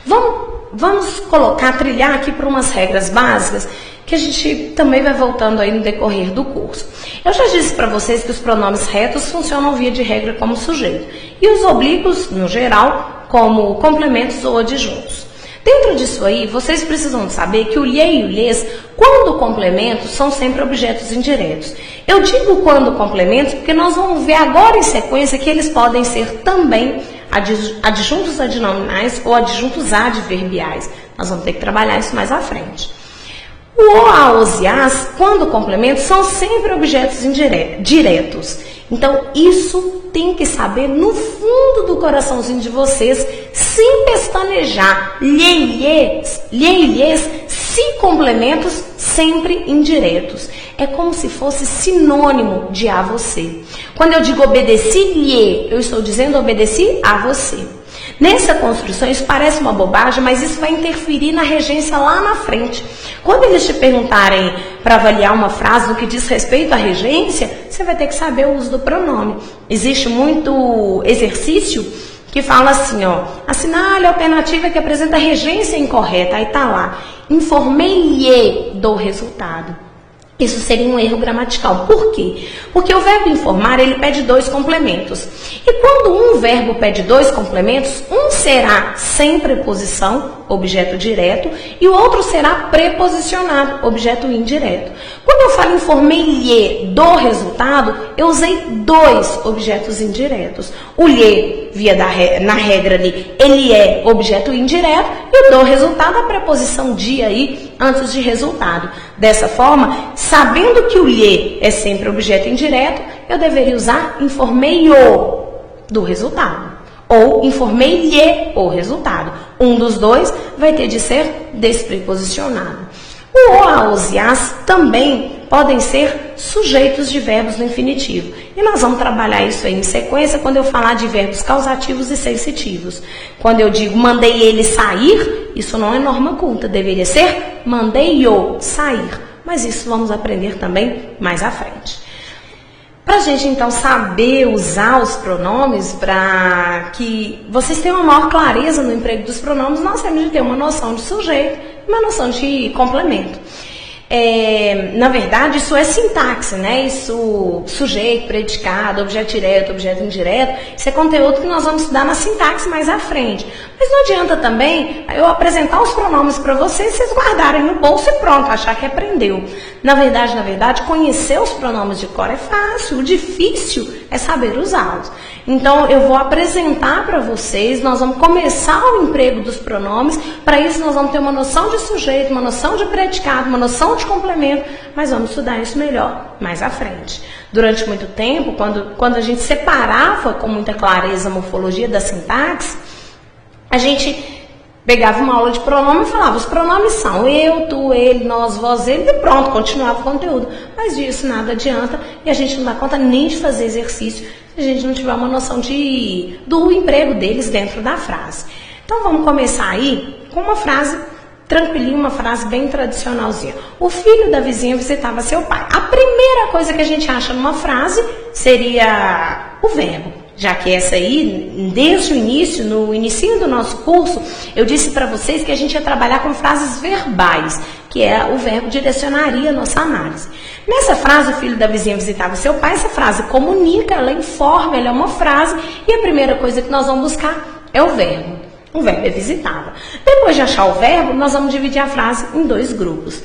Vamos trilhar aqui por umas regras básicas que a gente também vai voltando aí no decorrer do curso. Eu já disse para vocês que os pronomes retos funcionam via de regra como sujeito e os oblíquos, no geral, como complementos ou adjuntos. Dentro disso aí, vocês precisam saber que o lhe e o lhes, quando complementos, são sempre objetos indiretos. Eu digo quando complementos porque nós vamos ver agora em sequência que eles podem ser também adjuntos adnominais ou adjuntos adverbiais. Nós vamos ter que trabalhar isso mais à frente. O, a, os e as, quando complementos, são sempre objetos diretos. Então, isso tem que saber no fundo do coraçãozinho de vocês, sem pestanejar. Lhe e lhes, se complementos, sempre indiretos. É como se fosse sinônimo de a você. Quando eu digo obedeci-lhe, eu estou dizendo obedeci a você. Nessa construção, isso parece uma bobagem, mas isso vai interferir na regência lá na frente. Quando eles te perguntarem para avaliar uma frase no que diz respeito à regência, você vai ter que saber o uso do pronome. Existe muito exercício que fala assim, ó, assinale a alternativa que apresenta regência incorreta. Aí tá lá, informei-lhe do resultado. Isso seria um erro gramatical. Por quê? Porque o verbo informar, ele pede dois complementos. E quando um verbo pede dois complementos, um será sem preposição, objeto direto, e o outro será preposicionado, objeto indireto. Quando eu falo informei-lhe do resultado, eu usei dois objetos indiretos. O lhe, na regra ali, ele é objeto indireto, e o do resultado, a preposição de aí, antes de resultado. Dessa forma, sabendo que o lhe é sempre objeto indireto, eu deveria usar informei-o do resultado. Ou informei-lhe o resultado. Um dos dois vai ter de ser despreposicionado. O, a, os e as também podem ser sujeitos de verbos no infinitivo. E nós vamos trabalhar isso aí em sequência quando eu falar de verbos causativos e sensitivos. Quando eu digo mandei ele sair, isso não é norma culta, deveria ser mandei-o sair. Mas isso vamos aprender também mais à frente. Para a gente, então, saber usar os pronomes, para que vocês tenham uma maior clareza no emprego dos pronomes, nós temos de ter uma noção de sujeito e uma noção de complemento. Na verdade, isso é sintaxe, né? Isso, sujeito, predicado, objeto direto, objeto indireto, isso é conteúdo que nós vamos estudar na sintaxe mais à frente. Mas não adianta também eu apresentar os pronomes para vocês guardarem no bolso e pronto, achar que aprendeu. Na verdade, conhecer os pronomes de cor é fácil, o difícil é saber usá-los. Então, eu vou apresentar para vocês, nós vamos começar o emprego dos pronomes, para isso nós vamos ter uma noção de sujeito, uma noção de predicado, uma noção de complemento, mas vamos estudar isso melhor mais à frente. Durante muito tempo, quando a gente separava com muita clareza a morfologia da sintaxe, a gente pegava uma aula de pronome e falava, os pronomes são eu, tu, ele, nós, vós, ele, e pronto, continuava o conteúdo. Mas disso nada adianta e a gente não dá conta nem de fazer exercício se a gente não tiver uma noção do emprego deles dentro da frase. Então vamos começar aí com uma frase tranquilinha, uma frase bem tradicionalzinha. O filho da vizinha visitava seu pai. A primeira coisa que a gente acha numa frase seria o verbo. Já que essa aí, desde o início, no início do nosso curso, eu disse para vocês que a gente ia trabalhar com frases verbais, que é o verbo direcionaria a nossa análise. Nessa frase, o filho da vizinha visitava seu pai, essa frase comunica, ela informa, ela é uma frase, e a primeira coisa que nós vamos buscar é o verbo. O verbo é visitava. Depois de achar o verbo, nós vamos dividir a frase em dois grupos.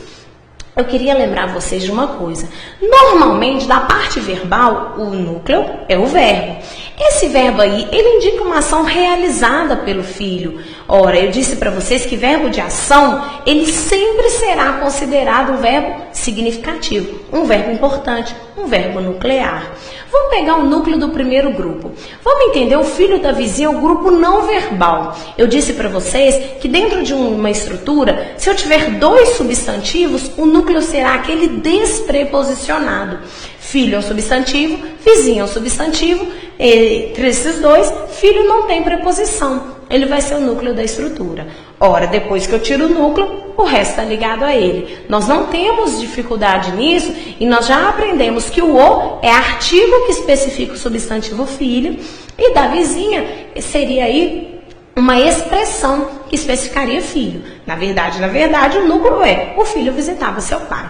Eu queria lembrar vocês de uma coisa. Normalmente, da parte verbal, o núcleo é o verbo. Esse verbo aí, ele indica uma ação realizada pelo filho. Ora, eu disse para vocês que verbo de ação, ele sempre será considerado um verbo significativo, um verbo importante, um verbo nuclear. Vamos pegar o núcleo do primeiro grupo. Vamos entender o filho da vizinha, o grupo não verbal. Eu disse para vocês que dentro de uma estrutura, se eu tiver dois substantivos, o núcleo será aquele despreposicionado. Filho é um substantivo, vizinho é um substantivo. Entre esses dois, filho não tem preposição. Ele vai ser o núcleo da estrutura. Ora, depois que eu tiro o núcleo, o resto está ligado a ele. Nós não temos dificuldade nisso e nós já aprendemos que o é artigo que especifica o substantivo filho e da vizinha seria aí uma expressão que especificaria filho. Na verdade, o núcleo é: o filho visitava seu pai.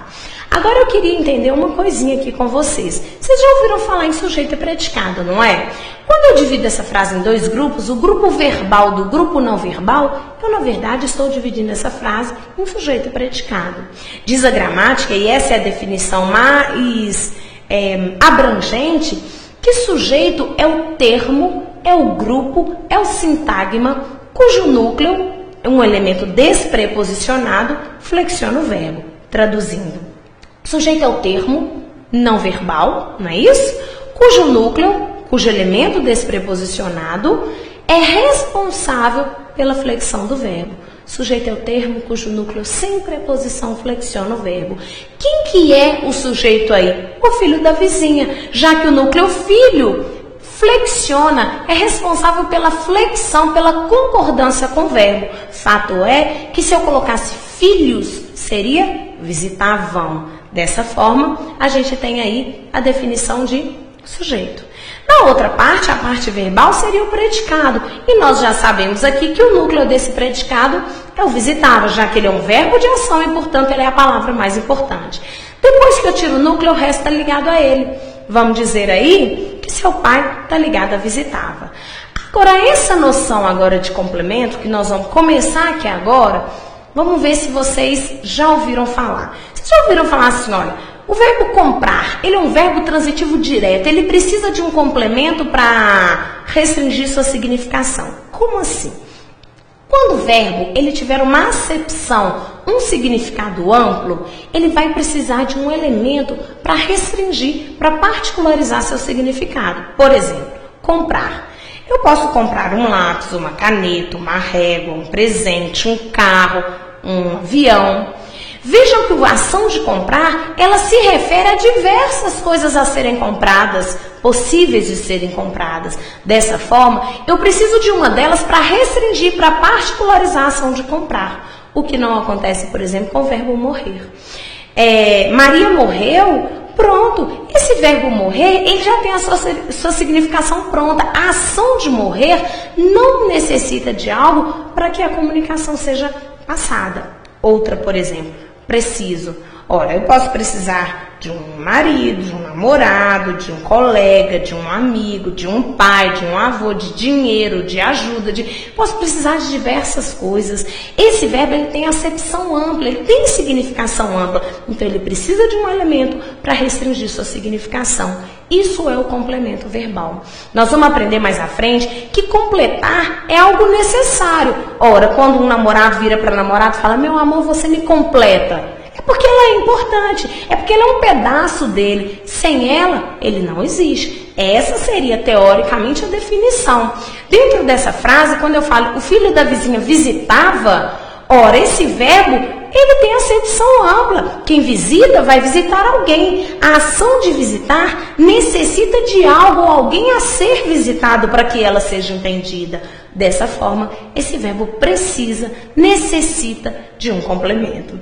Agora eu queria entender uma coisinha aqui com vocês. Vocês já ouviram falar em sujeito e predicado, não é? Quando eu divido essa frase em dois grupos, o grupo verbal do grupo não verbal, eu, na verdade, estou dividindo essa frase em sujeito e predicado. Diz a gramática, e essa é a definição mais abrangente, que sujeito é o termo, é o grupo, é o sintagma, cujo núcleo, um elemento despreposicionado, flexiona o verbo. Traduzindo, sujeito é o termo não verbal, não é isso? Cujo núcleo, cujo elemento despreposicionado é responsável pela flexão do verbo. Sujeito é o termo cujo núcleo sem preposição flexiona o verbo. Quem que é o sujeito aí? O filho da vizinha, já que o núcleo filho flexiona, é responsável pela flexão, pela concordância com o verbo. Fato é que se eu colocasse filhos, seria visitavam. Dessa forma, a gente tem aí a definição de sujeito. Na outra parte, a parte verbal seria o predicado. E nós já sabemos aqui que o núcleo desse predicado é o visitava, já que ele é um verbo de ação e, portanto, ele é a palavra mais importante. Depois que eu tiro o núcleo, o resto está ligado a ele. Vamos dizer aí que seu pai está ligado a visitava. Agora, essa noção agora de complemento, que nós vamos começar aqui agora, vamos ver se vocês já ouviram falar. Vocês já ouviram falar assim, olha, o verbo comprar, ele é um verbo transitivo direto, ele precisa de um complemento para restringir sua significação. Como assim? Quando o verbo ele tiver uma acepção, um significado amplo, ele vai precisar de um elemento para restringir, para particularizar seu significado. Por exemplo, comprar. Eu posso comprar um lápis, uma caneta, uma régua, um presente, um carro, um avião. Vejam que a ação de comprar, ela se refere a diversas coisas a serem compradas, possíveis de serem compradas. Dessa forma, eu preciso de uma delas para restringir, para particularizar a ação de comprar. O que não acontece, por exemplo, com o verbo morrer. Maria morreu, pronto. Esse verbo morrer, ele já tem a sua significação pronta. A ação de morrer não necessita de algo para que a comunicação seja passada. Outra, por exemplo, preciso. Ora, eu posso precisar de um marido, de um namorado, de um colega, de um amigo, de um pai, de um avô, de dinheiro, de ajuda, posso precisar de diversas coisas. Esse verbo ele tem acepção ampla, ele tem significação ampla, então ele precisa de um elemento para restringir sua significação. Isso é o complemento verbal. Nós vamos aprender mais à frente que completar é algo necessário. Ora, quando um namorado vira para namorado e fala, meu amor, você me completa. É porque ela é importante, é porque ela é um pedaço dele. Sem ela, ele não existe. Essa seria, teoricamente, a definição. Dentro dessa frase, quando eu falo, o filho da vizinha visitava, ora, esse verbo, ele tem acepção ampla. Quem visita vai visitar alguém. A ação de visitar necessita de algo ou alguém a ser visitado para que ela seja entendida. Dessa forma, esse verbo precisa, necessita de um complemento.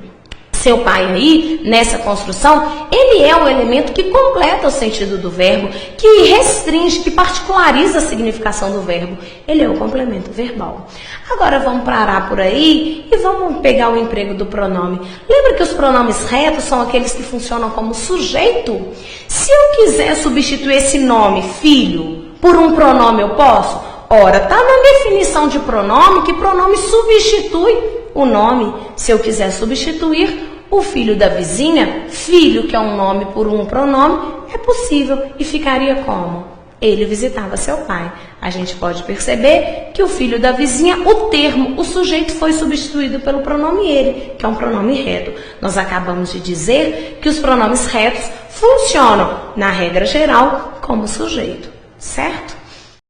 Seu pai aí, nessa construção, ele é o elemento que completa o sentido do verbo, que restringe, que particulariza a significação do verbo. Ele é o complemento verbal. Agora vamos parar por aí e vamos pegar o emprego do pronome. Lembra que os pronomes retos são aqueles que funcionam como sujeito? Se eu quiser substituir esse nome, filho, por um pronome, eu posso? Ora, está na definição de pronome que pronome substitui o nome. Se eu quiser substituir o filho da vizinha, filho, que é um nome por um pronome, é possível e ficaria como? Ele visitava seu pai. A gente pode perceber que o filho da vizinha, o termo, o sujeito foi substituído pelo pronome ele, que é um pronome reto. Nós acabamos de dizer que os pronomes retos funcionam, na regra geral, como sujeito, certo?